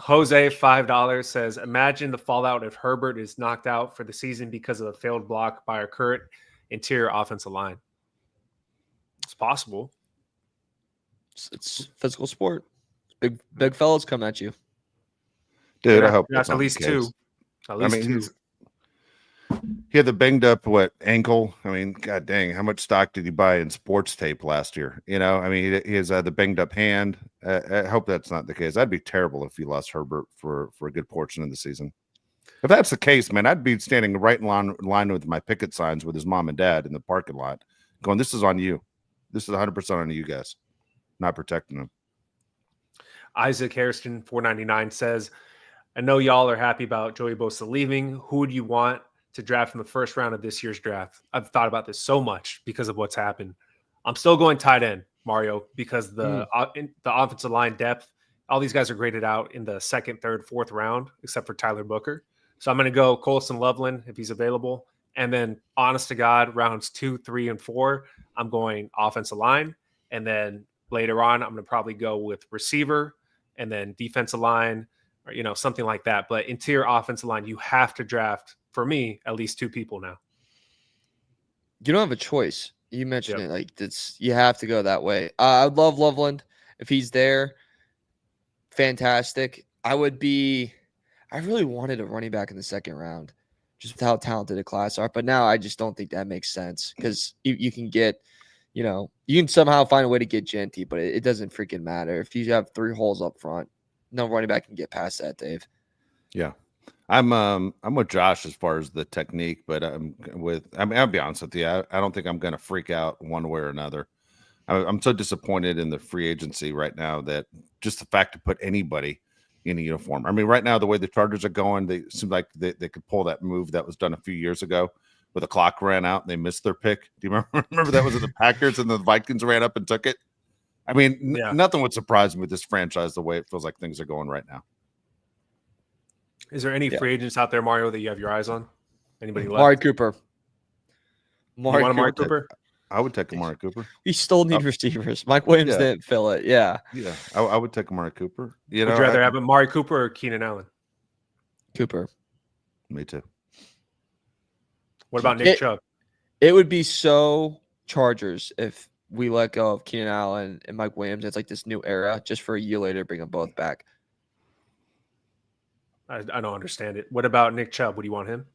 Jose, $5 says, imagine the fallout if Herbert is knocked out for the season because of a failed block by our current interior offensive line. It's possible. It's physical sport. Big fellas come at you. Dude, I hope that's at least 2. At least 2. He had the banged up ankle. I mean, god dang, how much stock did he buy in sports tape last year? You know, I mean, he has the banged up hand. I hope that's not the case. That'd be terrible if you lost Herbert for a good portion of the season. If that's the case, man, I'd be standing right in line with my picket signs with his mom and dad in the parking lot, going, "This is on you. This is 100% on you guys, not protecting him." Isaac Harrison, 499 says, I know y'all are happy about Joey Bosa leaving. Who would you want to draft in the first round of this year's draft? I've thought about this so much because of what's happened. I'm still going tight end, Mario, because the offensive line depth, all these guys are graded out in the 2nd, 3rd, 4th round, except for Tyler Booker. So I'm going to go Colson Loveland if he's available. And then, honest to God, rounds 2, 3, and 4, I'm going offensive line. And then later on, I'm going to probably go with receiver and then defensive line or, something like that. But interior offensive line, you have to draft, for me, at least 2 people now. You don't have a choice. You mentioned it. Like, you have to go that way. I would love Loveland if he's there. Fantastic. I really wanted a running back in the 2nd round, just with how talented the class are. But now I just don't think that makes sense because you can get, you can somehow find a way to get Genty, but it doesn't freaking matter. If you have 3 holes up front, no running back can get past that, Dave. Yeah. I'm with Josh as far as the technique, but I'll be honest with you. I don't think I'm going to freak out one way or another. I'm so disappointed in the free agency right now that just the fact to put anybody in a uniform. I mean, right now, the way the Chargers are going, they seem like they could pull that move that was done a few years ago where the clock ran out and they missed their pick. Do you remember that was in the Packers and the Vikings ran up and took it? I mean, nothing would surprise me with this franchise the way it feels like things are going right now. Is there any free agents out there, Mario, that you have your eyes on? Anybody left? Amari Cooper. You want Amari Cooper? I would take Amari Cooper. We still need receivers. Mike Williams didn't fill it. Yeah. Yeah. I would take Amari Cooper. Would you rather have Amari Cooper or Keenan Allen? Cooper. Me too. What about Nick Chubb? It would be so Chargers if we let go of Keenan Allen and Mike Williams. It's like this new era just for a year later, bring them both back. I don't understand it. What about Nick Chubb? Would you want him?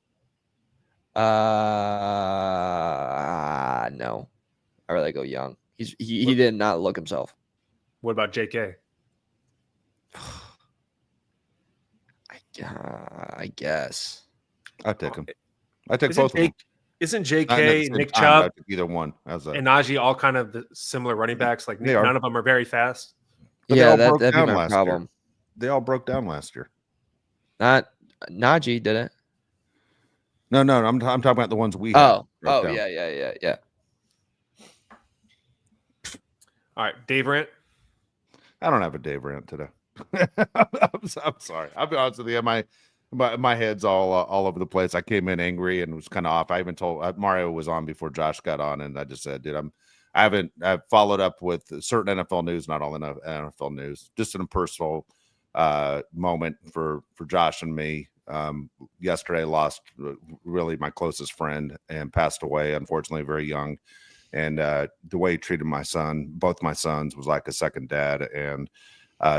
No. I'd rather go young. He did not look himself. What about JK? I guess. I'd take him. I'd take both of them. Isn't JK, Nick Chubb, either one? and Najee all kind of the similar running backs? Like none of them are very fast. But yeah, that'd be my problem. They all broke down last year. Not Najee did it. No. I'm talking about the ones we had. Oh, yeah. All right, Dave Rant. I don't have a Dave Rant today. I'm sorry. I'll be honest with you. My head's all over the place. I came in angry and was kind of off. I even told Mario was on before Josh got on, and I just said, dude, I've followed up with certain NFL news, not all enough NFL news, just an impersonal moment for Josh and me. Yesterday lost really my closest friend and passed away, unfortunately, very young. And the way he treated my son, both my sons, was like a second dad, and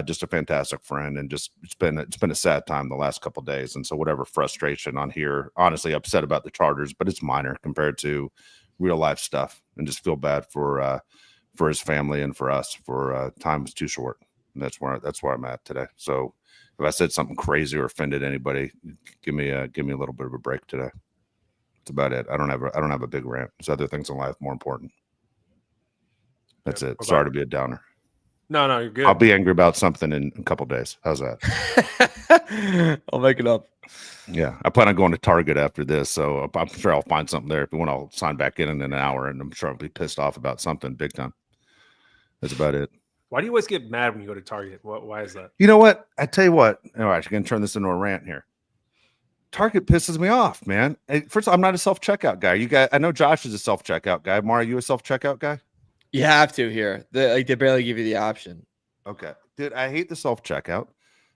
just a fantastic friend. And just it's been a sad time the last couple of days. And so whatever frustration on here, honestly upset about the Chargers, but it's minor compared to real life stuff. And just feel bad for his family and for us. For time was too short. And that's where I'm at today. So if I said something crazy or offended anybody, give me a little bit of a break today. That's about it. I don't have a big rant. There's other things in life more important. That's it. Sorry to be a downer. No, you're good. I'll be angry about something in a couple days. How's that? I'll make it up. Yeah, I plan on going to Target after this, so I'm sure I'll find something there. If you want, I'll sign back in an hour, and I'm sure I'll be pissed off about something big time. That's about it. Why do you always get mad when you go to Target? Why is that? You know what? I tell you what. All right, you're going to turn this into a rant here. Target pisses me off, man. First of all, I'm not a self-checkout guy. I know Josh is a self-checkout guy. Mario, you a self-checkout guy? You have to here. They barely give you the option. Okay. Dude, I hate the self-checkout.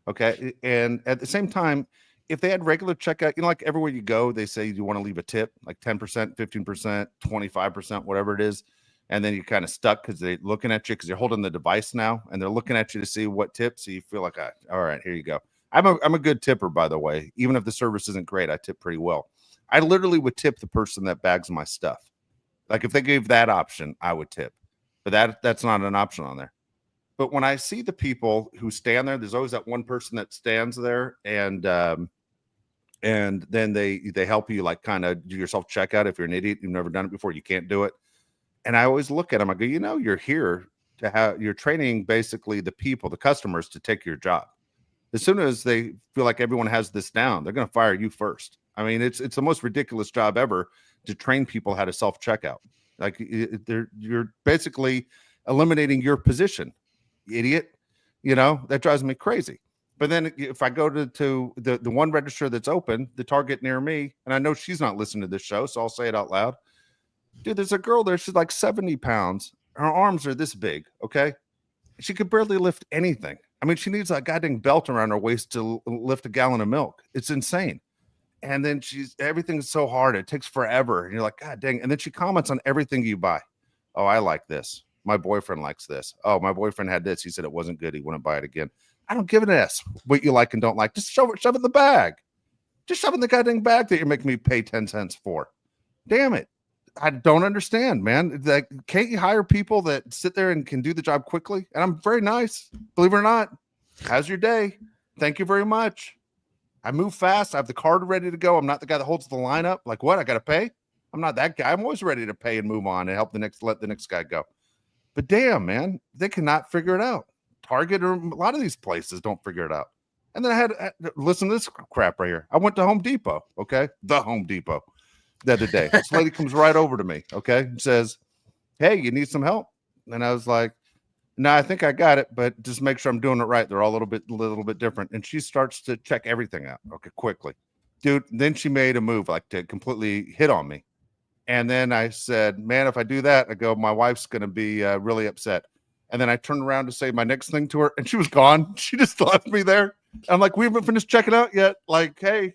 Okay. And at the same time, if they had regular checkout, like everywhere you go, they say you want to leave a tip, like 10%, 15%, 25%, whatever it is. And then you're kind of stuck because they're looking at you because you're holding the device now and they're looking at you to see what tip. So you feel like, all right, here you go. I'm a good tipper, by the way. Even if the service isn't great, I tip pretty well. I literally would tip the person that bags my stuff. Like if they gave that option, I would tip. But that's not an option on there. But when I see the people who stand there, there's always that one person that stands there and then they help you like kind of do your self checkout. If you're an idiot, you've never done it before, you can't do it. And I always look at them. I go, you're here you're training basically the people, the customers to take your job. As soon as they feel like everyone has this down, they're going to fire you first. I mean, it's the most ridiculous job ever to train people how to self checkout. Like you're basically eliminating your position, idiot. That drives me crazy. But then if I go to the one register that's open, the Target near me, and I know she's not listening to this show, so I'll say it out loud. Dude, there's a girl there. She's like 70 pounds. Her arms are this big. Okay. She could barely lift anything. I mean, she needs a goddamn belt around her waist to lift a gallon of milk. It's insane. And then everything's so hard. It takes forever. And you're like, God dang. And then she comments on everything you buy. Oh, I like this. My boyfriend likes this. Oh, my boyfriend had this. He said it wasn't good. He wouldn't buy it again. I don't give an S what you like and don't like. Just shove it in the bag. Just shove it in the goddamn bag that you're making me pay 10 cents for. Damn it. I don't understand, man. Like, can't you hire people that sit there and can do the job quickly? And I'm very nice, believe it or not. How's your day? Thank you very much. I move fast. I have the card ready to go. I'm not the guy that holds the line up. Like, what? I got to pay? I'm not that guy. I'm always ready to pay and move on and let the next guy go. But damn, man, they cannot figure it out. Target or a lot of these places don't figure it out. And then I had listen to this crap right here. I went to Home Depot. Okay, the Home Depot. The other day, this lady comes right over to me, okay, and says, "Hey, you need some help?" And I was like, No, I think I got it, but just make sure I'm doing it right. They're all a little bit different. And she starts to check everything out. Okay, quickly. Dude, then she made a move like to completely hit on me. And then I said, man, if I do that, I go, my wife's going to be really upset. And then I turned around to say my next thing to her, and she was gone. She just left me there. I'm like, we haven't finished checking out yet. Like, hey,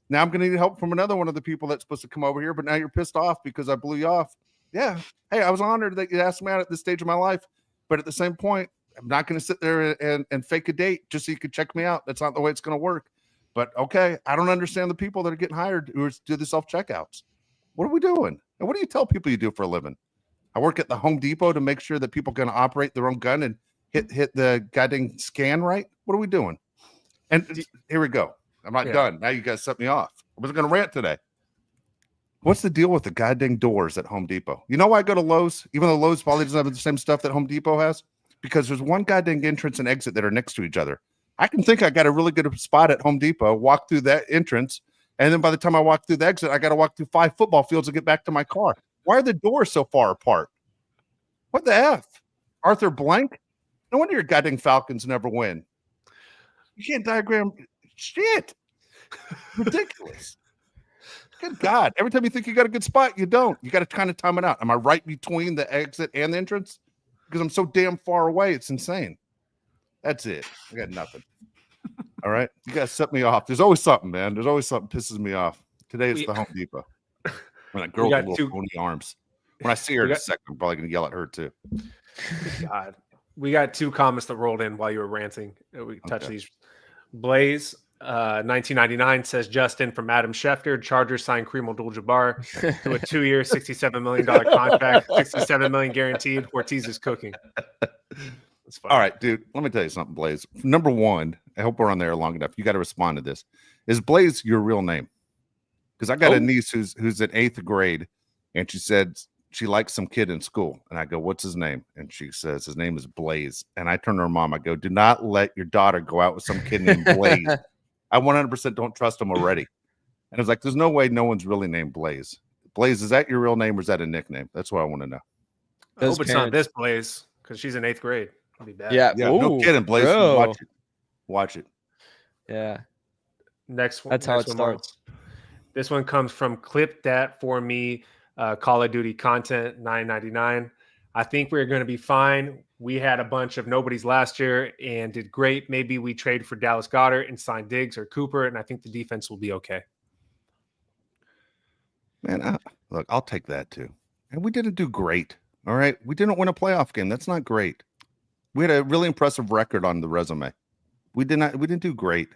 now I'm going to need help from another one of the people that's supposed to come over here, but now you're pissed off because I blew you off. Yeah. Hey, I was honored that you asked me out at this stage of my life. But at the same point, I'm not going to sit there and fake a date just so you could check me out. That's not the way it's going to work. But okay, I don't understand the people that are getting hired who do the self-checkouts. What are we doing? And what do you tell people you do for a living? I work at the Home Depot to make sure that people can operate their own gun and hit the goddamn scan right. What are we doing? And here we go. I'm not done. Now you guys set me off. I wasn't going to rant today. What's the deal with the goddamn doors at Home Depot? You know why I go to Lowe's, even though Lowe's probably doesn't have the same stuff that Home Depot has? Because there's one goddamn entrance and exit that are next to each other. I can think I got a really good spot at Home Depot, walk through that entrance, and then by the time I walk through the exit, I got to walk through 5 football fields to get back to my car. Why are the doors so far apart? What the F? Arthur Blank? No wonder your goddamn Falcons never win. You can't diagram shit. Ridiculous. Good God. Every time you think you got a good spot, you don't. You got to kind of time it out. Am I right between the exit and the entrance? Because I'm so damn far away. It's insane. That's it. I got nothing. All right. You guys set me off. There's always something, man. There's always something pisses me off. Today it's the Home Depot. When that girl with little bony arms. When I see her in a second, I'm probably going to yell at her too. God. We got 2 comments that rolled in while you were ranting. We touched these. Blaze 1999 says Justin from Adam Schefter. Chargers signed Kareem Abdul-Jabbar to a 2-year, $67 million contract, $67 million guaranteed. Ortiz is cooking. That's fine. All right, dude. Let me tell you something, Blaze. Number one, I hope we're on there long enough. You got to respond to this. Is Blaze your real name? Because I got a niece who's in 8th grade, and she said she likes some kid in school. And I go, what's his name? And she says his name is Blaze. And I turn to her mom. I go, do not let your daughter go out with some kid named Blaze. I 100% don't trust him already. And I was like, there's no way no one's really named Blaze. Blaze, is that your real name or is that a nickname? That's what I want to know. I hope it's not this Blaze because she's in 8th grade. It'll be bad. Yeah. Ooh, no kidding, Blaze. Watch it. Yeah. Next one. That's how it starts. This one comes from Clip That For Me, Call of Duty content, $9.99. I think we're going to be fine. We had a bunch of nobodies last year and did great. Maybe we trade for Dallas Goedert and sign Diggs or Cooper, and I think the defense will be okay. Man, look, I'll take that too. And we didn't do great. All right. We didn't win a playoff game. That's not great. We had a really impressive record on the resume. We didn't do great.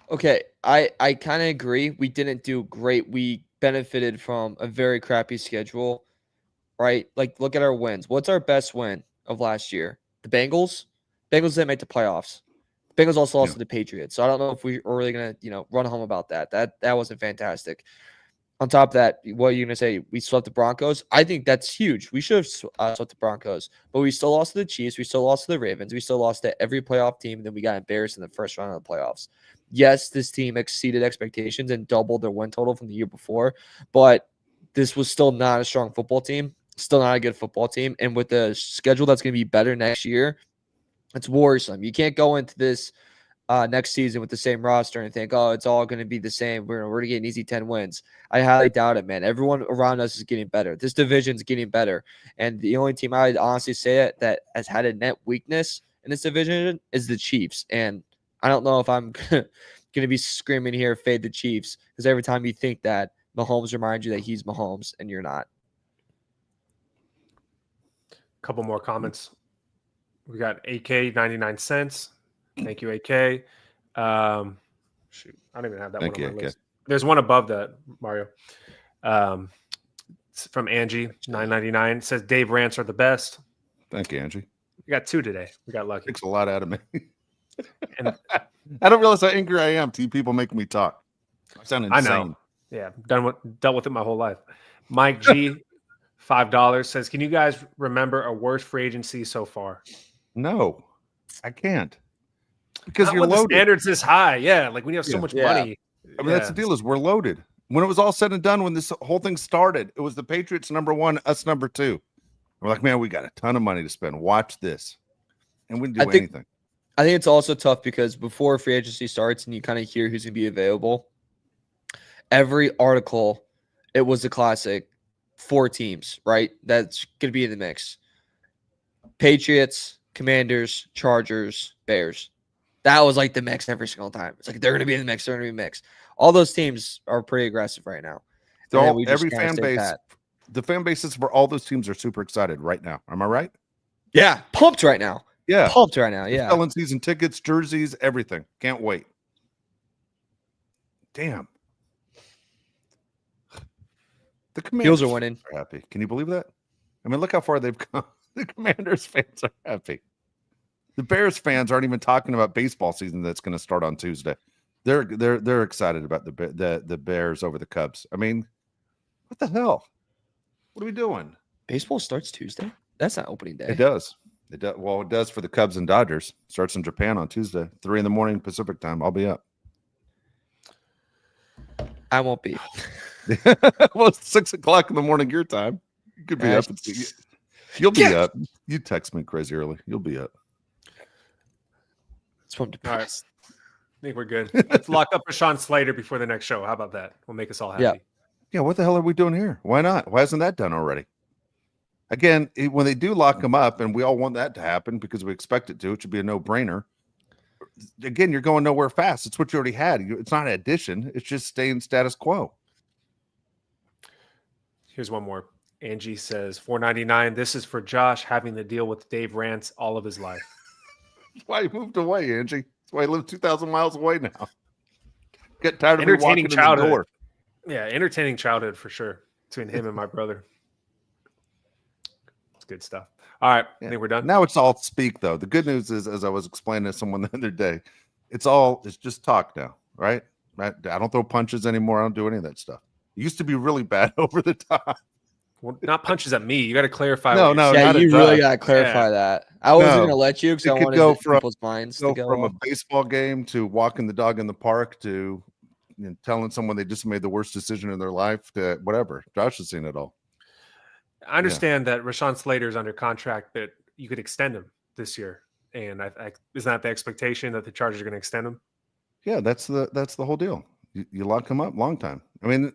Okay, I kind of agree. We didn't do great. We benefited from a very crappy schedule, right? Like, look at our wins. What's our best win of last year? The Bengals? Bengals didn't make the playoffs. The Bengals also lost to the Patriots. So I don't know if we are really going to, run home about that. That wasn't fantastic. On top of that, what are you going to say? We swept the Broncos? I think that's huge. We should have swept the Broncos. But we still lost to the Chiefs. We still lost to the Ravens. We still lost to every playoff team. And then we got embarrassed in the first round of the playoffs. Yes, this team exceeded expectations and doubled their win total from the year before. But this was still not a strong football team. Still not a good football team. And with the schedule that's going to be better next year, it's worrisome. You can't go into this next season with the same roster and think, oh, it's all going to be the same. We're going to get an easy 10 wins. I highly doubt it, man. Everyone around us is getting better. This division's getting better. And the only team I would honestly say that has had a net weakness in this division is the Chiefs. And I don't know if I'm going to be screaming here, fade the Chiefs, because every time you think that, Mahomes reminds you that he's Mahomes and you're not. Couple more comments. We got AK 99 cents. Thank you, AK. Shoot, I don't even have that one on my list. There's one above that, Mario. From Angie 999 says Dave rants are the best. Thank you, Angie. We got 2 today. We got lucky. Takes a lot out of me. And I don't realize how angry I am to people making me talk. I sound insane. I know. Yeah, dealt with it my whole life. Mike G, $5 says, "Can you guys remember a worst free agency so far?" No, I can't. Because you're when loaded. The standards this high. Yeah, like when you have so much money. I mean, that's the deal is we're loaded. When it was all said and done, when this whole thing started, it was the Patriots number 1, us number 2. We're like, man, we got a ton of money to spend. Watch this. And we didn't do anything. I think it's also tough because before free agency starts and you kind of hear who's going to be available, every article, it was the classic 4 teams, right? That's going to be in the mix. Patriots, Commanders, Chargers, Bears. That was like the mix every single time. It's like they're going to be in the mix. They're going to be in the mix. All those teams are pretty aggressive right now. Every fan base, the fan bases for all those teams are super excited right now. Am I right? Yeah, pumped right now. Yeah, pumped right now. Yeah, selling season tickets, jerseys, everything. Can't wait. Damn. The Commanders are winning. Are happy. Can you believe that? I mean, look how far they've come. The Commanders fans are happy. The Bears fans aren't even talking about baseball season that's going to start on Tuesday. They're excited about the Bears over the Cubs. I mean, what the hell? What are we doing? Baseball starts Tuesday. That's not opening day. It does. It does. Well, it does for the Cubs and Dodgers. Starts in Japan on Tuesday, 3 a.m. Pacific time. I'll be up. I won't be. Well, it's 6 o'clock in the morning your time. You could be up. You'll be up. You text me crazy early. You'll be up. It's from All right. I think we're good. Let's lock up Rashawn Slater before the next show. How about that? We'll make us all happy. Yeah. What the hell are we doing here? Why not? Why isn't that done already? Again, when they do lock him up, and we all want that to happen because we expect it to, it should be a no-brainer. Again, you're going nowhere fast. It's what you already had. It's not an addition. It's just staying status quo. Here's one more. Angie says, $4.99. This is for Josh having to deal with Dave Rants all of his life. That's why he moved away, Angie. That's why he lives 2,000 miles away now. Get tired of me walking in the door. Yeah, entertaining childhood for sure between him and my brother. It's good stuff. All right, I think we're done. Now it's all speak, though. The good news is, as I was explaining to someone the other day, it's just talk now, right? I don't throw punches anymore. I don't do any of that stuff. It used to be really bad over the top. Well, not punches at me. You got to clarify. No, yeah, you really got to clarify that. I wasn't going to let you because I wanted people's minds to go from a baseball game to walking the dog in the park to telling someone they just made the worst decision in their life to whatever. Josh has seen it all. I understand that Rashawn Slater is under contract, but you could extend him this year. And isn't that the expectation that the Chargers are going to extend him? Yeah, that's the whole deal. You lock him up long time. I mean,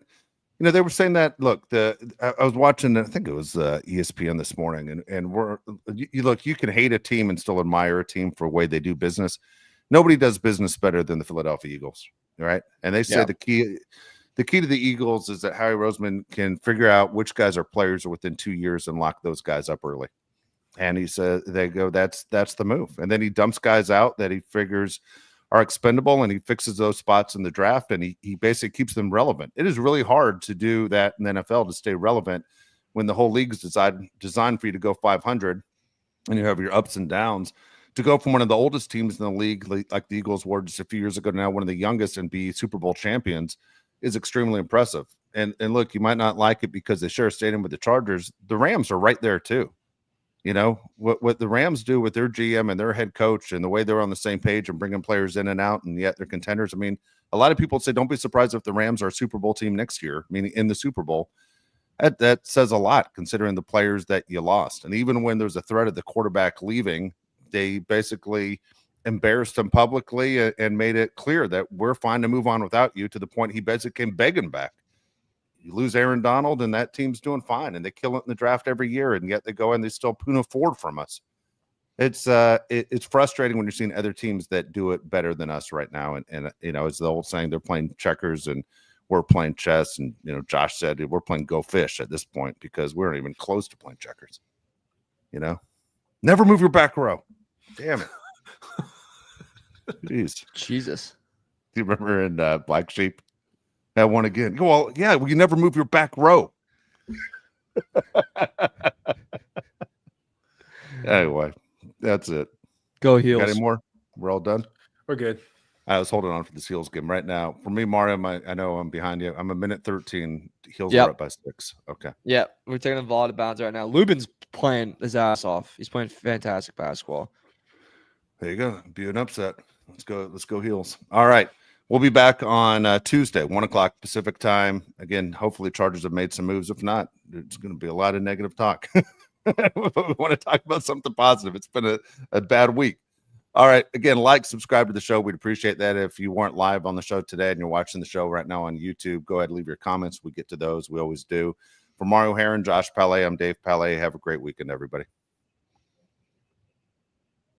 they were saying that. Look, I was watching. I think it was ESPN this morning, and you can hate a team and still admire a team for the way they do business. Nobody does business better than the Philadelphia Eagles, right? And they say the key to the Eagles is that Howie Roseman can figure out which guys are players within 2 years and lock those guys up early. And he said that's the move. And then he dumps guys out that he figures are expendable, and he fixes those spots in the draft, and he basically keeps them relevant. It is really hard to do that in the NFL, to stay relevant when the whole league is designed for you to go 500 and you have your ups and downs. To go from one of the oldest teams in the league, like the Eagles were just a few years ago, to now one of the youngest and be Super Bowl champions is extremely impressive. And look, you might not like it because they share a stadium with the Chargers. The Rams are right there too. What the Rams do with their GM and their head coach and the way they're on the same page and bringing players in and out, and yet they're contenders. I mean, a lot of people say, don't be surprised if the Rams are a Super Bowl team next year, meaning in the Super Bowl. That says a lot considering the players that you lost. And even when there's a threat of the quarterback leaving, they basically embarrassed him publicly and made it clear that we're fine to move on without you, to the point he basically came begging back. You lose Aaron Donald, and that team's doing fine, and they kill it in the draft every year, and yet they go and they still Puna Ford from us. It's frustrating when you're seeing other teams that do it better than us right now. And it's the old saying, they're playing checkers and we're playing chess. And Josh said we're playing Go Fish at this point because we're not even close to playing checkers. Never move your back row. Damn it. Jeez. Jesus. Do you remember in Black Sheep? That one again. Well, yeah, you never move your back row. Anyway, that's it. Go Heels. Got any more? We're all done? We're good. I was holding on for this Heels game right now. For me, Mario, I know I'm behind you. I'm a minute 13. Heels are up by 6. Okay. Yeah, we're taking a ball out of bounds right now. Lubin's playing his ass off. He's playing fantastic basketball. There you go. Be an upset. Let's go Heels. All right. We'll be back on Tuesday, 1 o'clock Pacific time. Again, hopefully Chargers have made some moves. If not, there's going to be a lot of negative talk. We want to talk about something positive. It's been a bad week. All right. Again, like, subscribe to the show. We'd appreciate that. If you weren't live on the show today and you're watching the show right now on YouTube, go ahead and leave your comments. We get to those. We always do. For Mario Heron, Josh Palais, I'm Dave Palais. Have a great weekend, everybody.